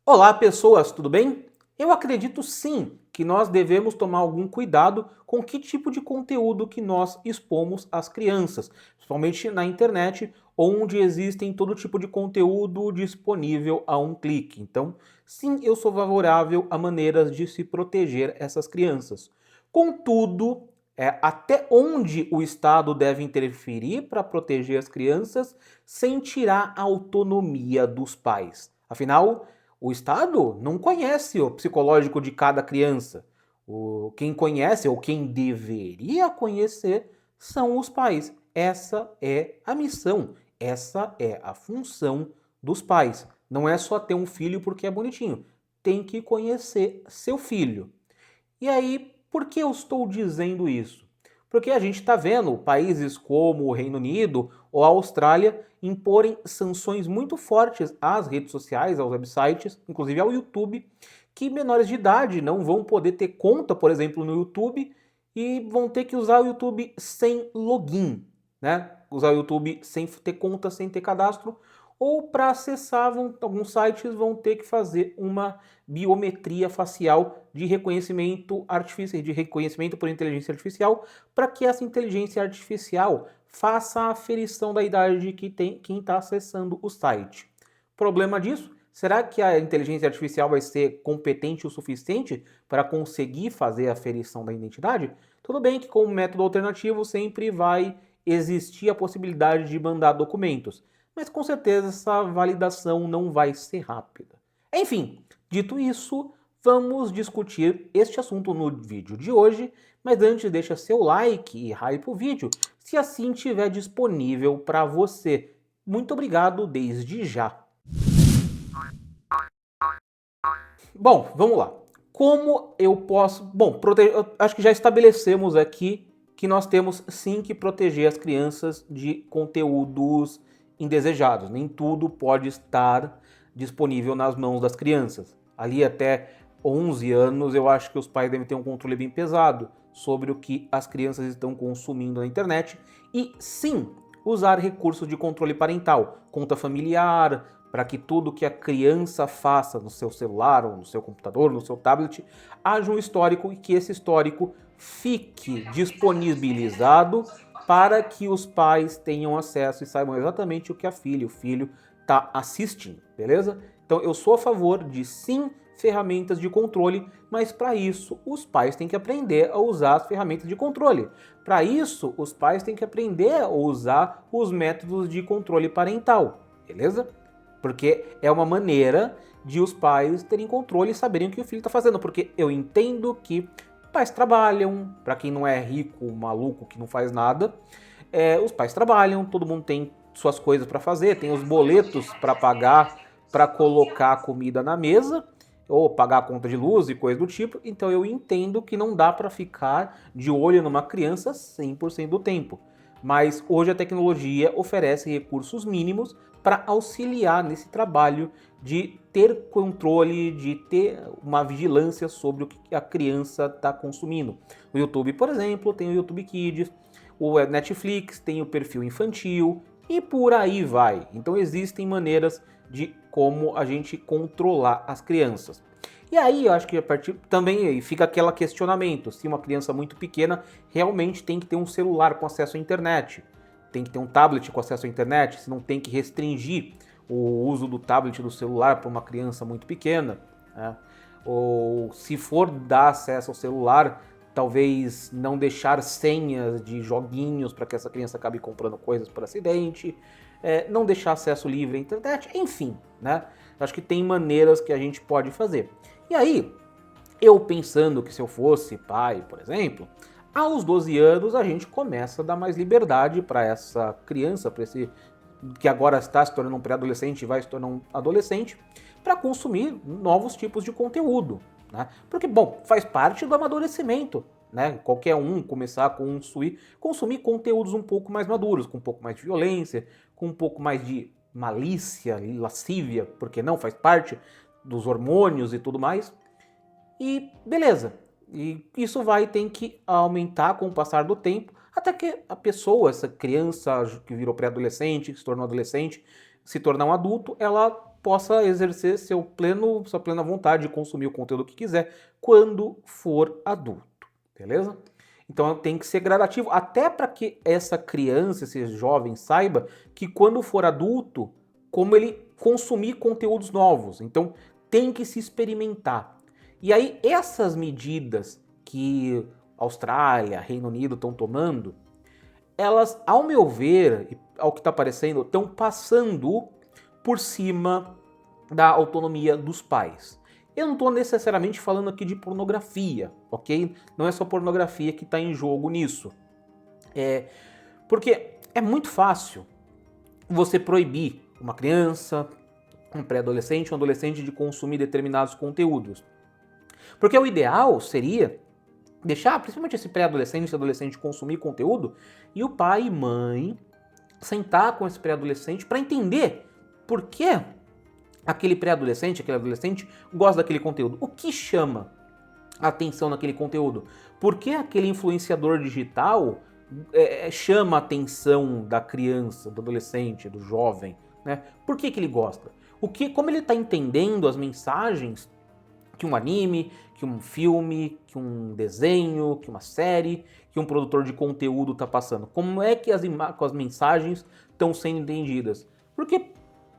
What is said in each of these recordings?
Olá, pessoas, tudo bem? Eu acredito sim que nós devemos tomar algum cuidado com que tipo de conteúdo que nós expomos às crianças, principalmente na internet, onde existem todo tipo de conteúdo disponível a um clique. Então, sim, eu sou favorável a maneiras de se proteger essas crianças. Contudo, até onde o Estado deve interferir para proteger as crianças sem tirar a autonomia dos pais? Afinal, o Estado não conhece o psicológico de cada criança. Quem conhece, ou quem deveria conhecer, são os pais. Essa é a missão, essa é a função dos pais. Não é só ter um filho porque é bonitinho. Tem que conhecer seu filho. E aí, por que eu estou dizendo isso? Porque a gente está vendo países como o Reino Unido ou a Austrália imporem sanções muito fortes às redes sociais, aos websites, inclusive ao YouTube, que menores de idade não vão poder ter conta, por exemplo, no YouTube e vão ter que usar o YouTube sem login, né? Usar o YouTube sem ter conta, sem ter cadastro, ou para acessar alguns sites vão ter que fazer uma biometria facial de reconhecimento artificial, de reconhecimento por inteligência artificial, para que essa inteligência artificial faça a aferição da idade de quem está acessando o site. Problema disso? Será que a inteligência artificial vai ser competente o suficiente para conseguir fazer a aferição da identidade? Tudo bem que com um método alternativo sempre vai existir a possibilidade de mandar documentos, mas com certeza essa validação não vai ser rápida. Enfim, dito isso, vamos discutir este assunto no vídeo de hoje, mas antes deixa seu like e hype o vídeo, se assim estiver disponível para você. Muito obrigado desde já. Bom, vamos lá. Como eu posso... Bom, eu acho que já estabelecemos aqui que nós temos sim que proteger as crianças de conteúdos indesejados. Nem tudo pode estar disponível nas mãos das crianças. Ali até 11 anos eu acho que os pais devem ter um controle bem pesado sobre o que as crianças estão consumindo na internet e sim usar recursos de controle parental, conta familiar, para que tudo que a criança faça no seu celular, ou no seu computador, no seu tablet, haja um histórico e que esse histórico fique disponibilizado para que os pais tenham acesso e saibam exatamente o que a filha, o filho está assistindo, beleza? Então eu sou a favor de sim ferramentas de controle, mas para isso os pais têm que aprender a usar as ferramentas de controle. Para isso os pais têm que aprender a usar os métodos de controle parental, beleza? Porque é uma maneira de os pais terem controle e saberem o que o filho está fazendo. Porque eu entendo que pais trabalham, para quem não é rico, maluco, que não faz nada, os pais trabalham, todo mundo tem suas coisas para fazer, tem os boletos para pagar, para colocar a comida na mesa, ou pagar a conta de luz e coisa do tipo. Então eu entendo que não dá para ficar de olho numa criança 100% do tempo. Mas hoje a tecnologia oferece recursos mínimos para auxiliar nesse trabalho de ter controle, de ter uma vigilância sobre o que a criança está consumindo. O YouTube, por exemplo, tem o YouTube Kids, o Netflix tem o perfil infantil e por aí vai. Então existem maneiras de como a gente controlar as crianças. E aí eu acho que a partir também fica aquele questionamento, se uma criança muito pequena realmente tem que ter um celular com acesso à internet, tem que ter um tablet com acesso à internet, se não tem que restringir o uso do tablet do celular para uma criança muito pequena, né? Ou se for dar acesso ao celular, talvez não deixar senhas de joguinhos para que essa criança acabe comprando coisas por acidente, não deixar acesso livre à internet, enfim, né? Acho que tem maneiras que a gente pode fazer. E aí, eu pensando que se eu fosse pai, por exemplo, aos 12 anos a gente começa a dar mais liberdade para essa criança, para esse que agora está se tornando um pré-adolescente e vai se tornar um adolescente, para consumir novos tipos de conteúdo, né? Porque, bom, faz parte do amadurecimento, né? Qualquer um começar a consumir conteúdos um pouco mais maduros, com um pouco mais de violência, com um pouco mais de malícia, lascívia, porque não faz parte dos hormônios e tudo mais. E beleza. E isso vai ter que aumentar com o passar do tempo, até que a essa criança que virou pré-adolescente, que se tornou adolescente, se tornar um adulto, ela possa exercer sua plena vontade de consumir o conteúdo que quiser quando for adulto, beleza? Então tem que ser gradativo, até para que essa criança, esse jovem saiba que quando for adulto, como ele consumir conteúdos novos. Então tem que se experimentar. E aí essas medidas que Austrália, Reino Unido estão tomando, elas, ao meu ver, ao que está parecendo, estão passando por cima da autonomia dos pais. Eu não estou necessariamente falando aqui de pornografia, ok? Não é só pornografia que está em jogo nisso. Porque é muito fácil você proibir uma criança, um pré-adolescente, um adolescente de consumir determinados conteúdos. Porque o ideal seria deixar, principalmente esse pré-adolescente, esse adolescente consumir conteúdo, e o pai e mãe sentar com esse pré-adolescente para entender por que aquele pré-adolescente, aquele adolescente gosta daquele conteúdo. O que chama a atenção naquele conteúdo? Por que aquele influenciador digital chama a atenção da criança, do adolescente, do jovem, né? Por que ele gosta? Como ele está entendendo as mensagens que um anime, que um filme, que um desenho, que uma série, que um produtor de conteúdo está passando? Como é que as mensagens estão sendo entendidas? Porque,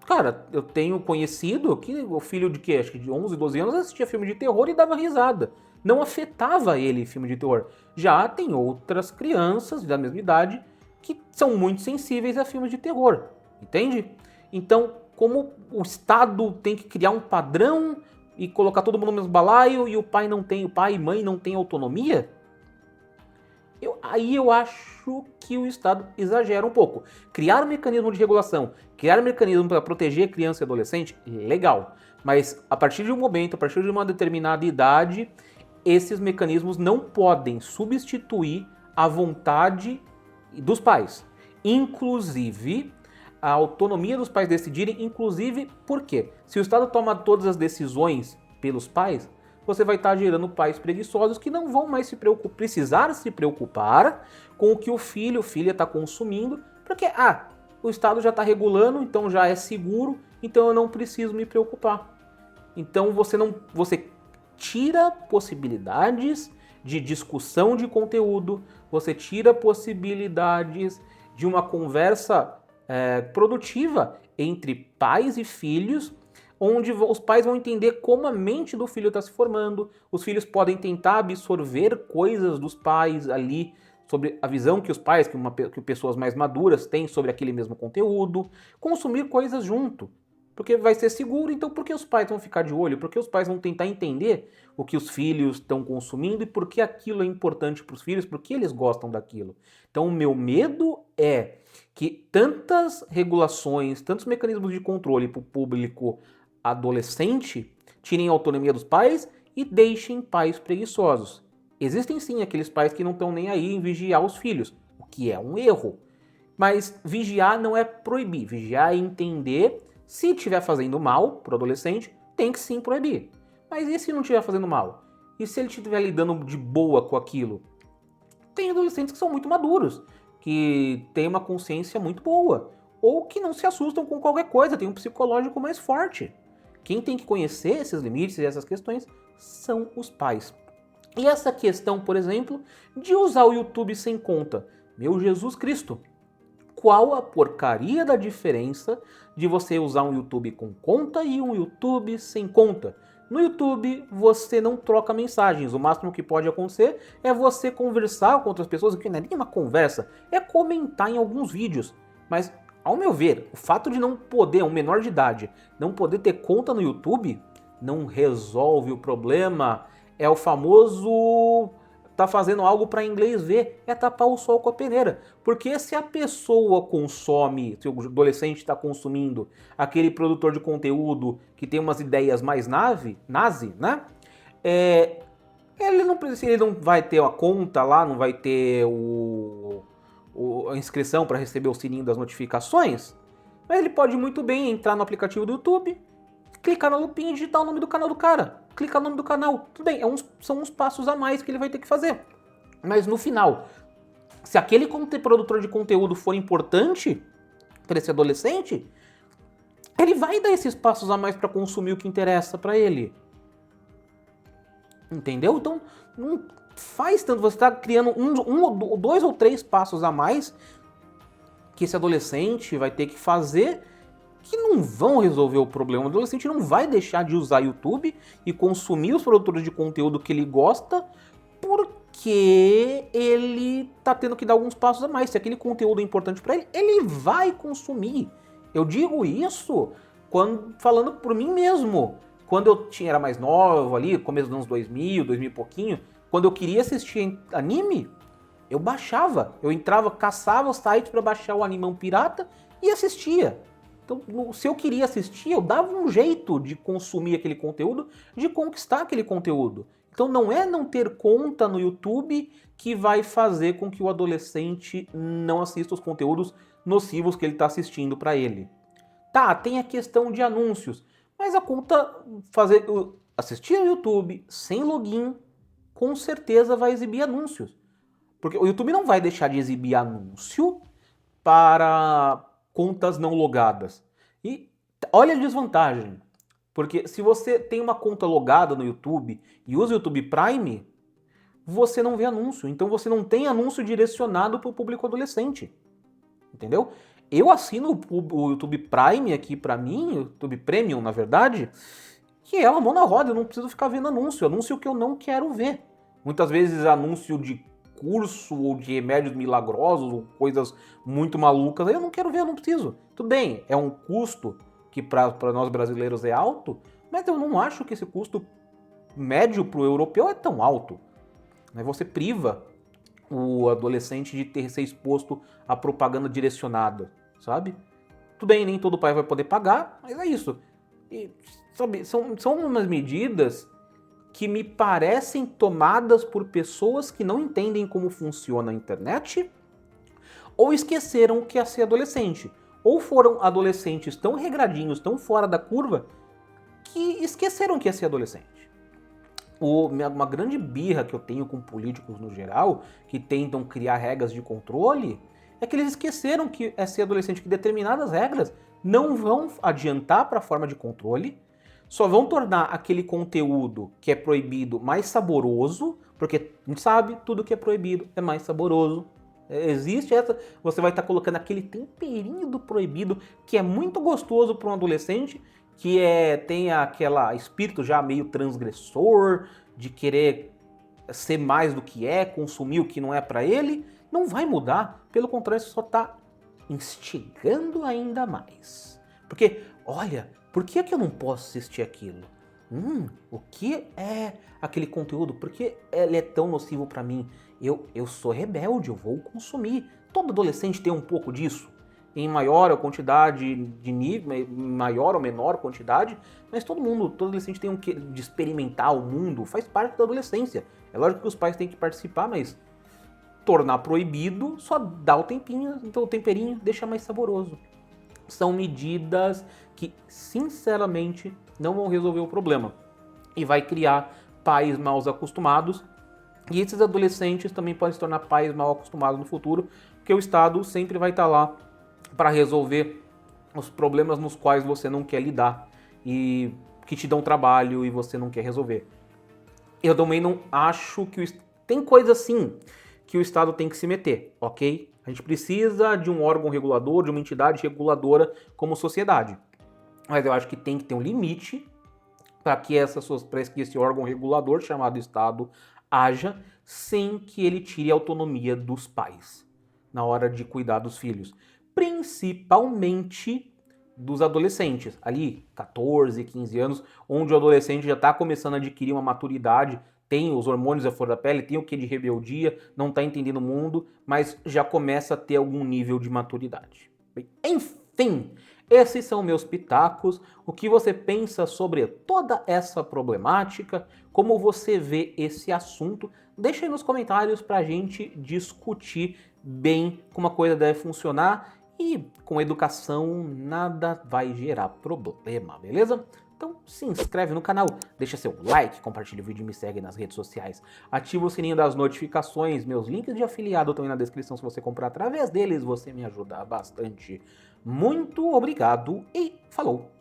cara, eu tenho conhecido que o filho de acho que de 11, 12 anos assistia filme de terror e dava risada. Não afetava ele filme de terror. Já tem outras crianças da mesma idade que são muito sensíveis a filmes de terror, entende? Então, como o Estado tem que criar um padrão e colocar todo mundo no mesmo balaio e o pai e mãe não tem autonomia, aí eu acho que o Estado exagera um pouco. Criar um mecanismo de regulação, criar um mecanismo para proteger criança e adolescente, legal. Mas a partir de um momento, a partir de uma determinada idade, esses mecanismos não podem substituir a vontade dos pais. Inclusive, a autonomia dos pais decidirem, inclusive, por quê? Se o Estado toma todas as decisões pelos pais, você vai estar gerando pais preguiçosos que não vão mais precisar se preocupar com o que o filho ou filha está consumindo, porque, o Estado já está regulando, então já é seguro, então eu não preciso me preocupar. Então você tira possibilidades de discussão de conteúdo, você tira possibilidades de uma conversa produtiva entre pais e filhos, onde os pais vão entender como a mente do filho está se formando, os filhos podem tentar absorver coisas dos pais ali, sobre a visão que os pais, que pessoas mais maduras têm sobre aquele mesmo conteúdo, consumir coisas junto, porque vai ser seguro. Então por que os pais vão ficar de olho? Porque os pais vão tentar entender o que os filhos estão consumindo e por que aquilo é importante para os filhos, por que eles gostam daquilo. Então o meu medo é que tantas regulações, tantos mecanismos de controle para o público adolescente tirem a autonomia dos pais e deixem pais preguiçosos. Existem sim aqueles pais que não estão nem aí em vigiar os filhos, o que é um erro. Mas vigiar não é proibir, vigiar é entender. Se estiver fazendo mal para o adolescente, tem que sim proibir. Mas e se não estiver fazendo mal? E se ele estiver lidando de boa com aquilo? Tem adolescentes que são muito maduros, que têm uma consciência muito boa, ou que não se assustam com qualquer coisa, tem um psicológico mais forte. Quem tem que conhecer esses limites e essas questões são os pais. E essa questão, por exemplo, de usar o YouTube sem conta. Meu Jesus Cristo! Qual a porcaria da diferença de você usar um YouTube com conta e um YouTube sem conta? No YouTube, você não troca mensagens. O máximo que pode acontecer é você conversar com outras pessoas, que não é nem uma conversa, é comentar em alguns vídeos. Mas, ao meu ver, o fato de não poder, um menor de idade, não poder ter conta no YouTube, não resolve o problema. É o famoso tá fazendo algo para inglês ver, é tapar o sol com a peneira. Porque se a pessoa consome, se o adolescente está consumindo aquele produtor de conteúdo que tem umas ideias mais nazi, né? Ele não vai ter a conta lá, não vai ter a inscrição para receber o sininho das notificações, mas ele pode muito bem entrar no aplicativo do YouTube, clicar na lupinha e digitar o nome do canal do cara. Clicar no nome do canal. Tudo bem, são uns passos a mais que ele vai ter que fazer. Mas no final, se aquele produtor de conteúdo for importante para esse adolescente, ele vai dar esses passos a mais para consumir o que interessa para ele. Entendeu? Então, não faz tanto. Você está criando dois ou três passos a mais que esse adolescente vai ter que fazer, que não vão resolver o problema. O adolescente não vai deixar de usar YouTube e consumir os produtores de conteúdo que ele gosta, porque ele tá tendo que dar alguns passos a mais. Se aquele conteúdo é importante para ele, ele vai consumir. Eu digo isso falando por mim mesmo. Quando eu era mais novo ali, começo dos anos 2000 e pouquinho, quando eu queria assistir anime, eu baixava. Eu entrava, caçava os sites para baixar o animão pirata e assistia. Então, se eu queria assistir, eu dava um jeito de consumir aquele conteúdo, de conquistar aquele conteúdo. Então não é não ter conta no YouTube que vai fazer com que o adolescente não assista os conteúdos nocivos que ele está assistindo para ele. Tá, tem a questão de anúncios, mas a conta assistir ao YouTube sem login, com certeza vai exibir anúncios. Porque o YouTube não vai deixar de exibir anúncio para contas não logadas. E olha a desvantagem. Porque se você tem uma conta logada no YouTube e usa o YouTube Prime, você não vê anúncio. Então você não tem anúncio direcionado para o público adolescente. Entendeu? Eu assino o YouTube Prime aqui para mim, o YouTube Premium, na verdade, que é uma mão na roda, eu não preciso ficar vendo anúncio que eu não quero ver. Muitas vezes anúncio de curso ou de remédios milagrosos ou coisas muito malucas, aí eu não quero ver, eu não preciso. Tudo bem, é um custo que para nós brasileiros é alto, mas eu não acho que esse custo médio para o europeu é tão alto. Você priva o adolescente de ser exposto a propaganda direcionada, sabe? Tudo bem, nem todo pai vai poder pagar, mas é isso. E, sabe, são umas medidas que me parecem tomadas por pessoas que não entendem como funciona a internet ou esqueceram o que é ser adolescente. Ou foram adolescentes tão regradinhos, tão fora da curva, que esqueceram o que é ser adolescente. Uma grande birra que eu tenho com políticos no geral, que tentam criar regras de controle, é que eles esqueceram que é ser adolescente, que determinadas regras não vão adiantar para a forma de controle, só vão tornar aquele conteúdo que é proibido mais saboroso, porque a gente sabe, tudo que é proibido é mais saboroso. Existe essa, você vai estar colocando aquele temperinho do proibido que é muito gostoso para um adolescente, que tem aquele espírito já meio transgressor, de querer ser mais do que é, consumir o que não é para ele, não vai mudar, pelo contrário, isso só está instigando ainda mais. Porque, olha, por que eu não posso assistir aquilo? O que é aquele conteúdo? Por que ele é tão nocivo para mim? Eu sou rebelde, eu vou consumir. Todo adolescente tem um pouco disso. Em maior ou quantidade de nível, maior ou menor quantidade, mas todo adolescente tem um quê de experimentar o mundo, faz parte da adolescência. É lógico que os pais têm que participar, mas tornar proibido só dá o tempinho, então o temperinho deixa mais saboroso. São medidas que, sinceramente, não vão resolver o problema. E vai criar pais mal acostumados. E esses adolescentes também podem se tornar pais mal acostumados no futuro, porque o Estado sempre vai estar lá para resolver os problemas nos quais você não quer lidar e que te dão trabalho e você não quer resolver. Eu também não acho que tem coisa assim que o Estado tem que se meter, ok? A gente precisa de um órgão regulador, de uma entidade reguladora como sociedade. Mas eu acho que tem que ter um limite para que esse órgão regulador, chamado Estado, haja sem que ele tire a autonomia dos pais na hora de cuidar dos filhos. Principalmente dos adolescentes, ali 14, 15 anos, onde o adolescente já está começando a adquirir uma maturidade, tem os hormônios à flor da pele, tem o que de rebeldia, não está entendendo o mundo, mas já começa a ter algum nível de maturidade. Bem, enfim, esses são meus pitacos. O que você pensa sobre toda essa problemática? Como você vê esse assunto? Deixa aí nos comentários para a gente discutir bem como a coisa deve funcionar. E com educação nada vai gerar problema, beleza? Então se inscreve no canal, deixa seu like, compartilha o vídeo e me segue nas redes sociais. Ativa o sininho das notificações, meus links de afiliado estão aí na descrição. Se você comprar através deles, você me ajuda bastante. Muito obrigado e falou!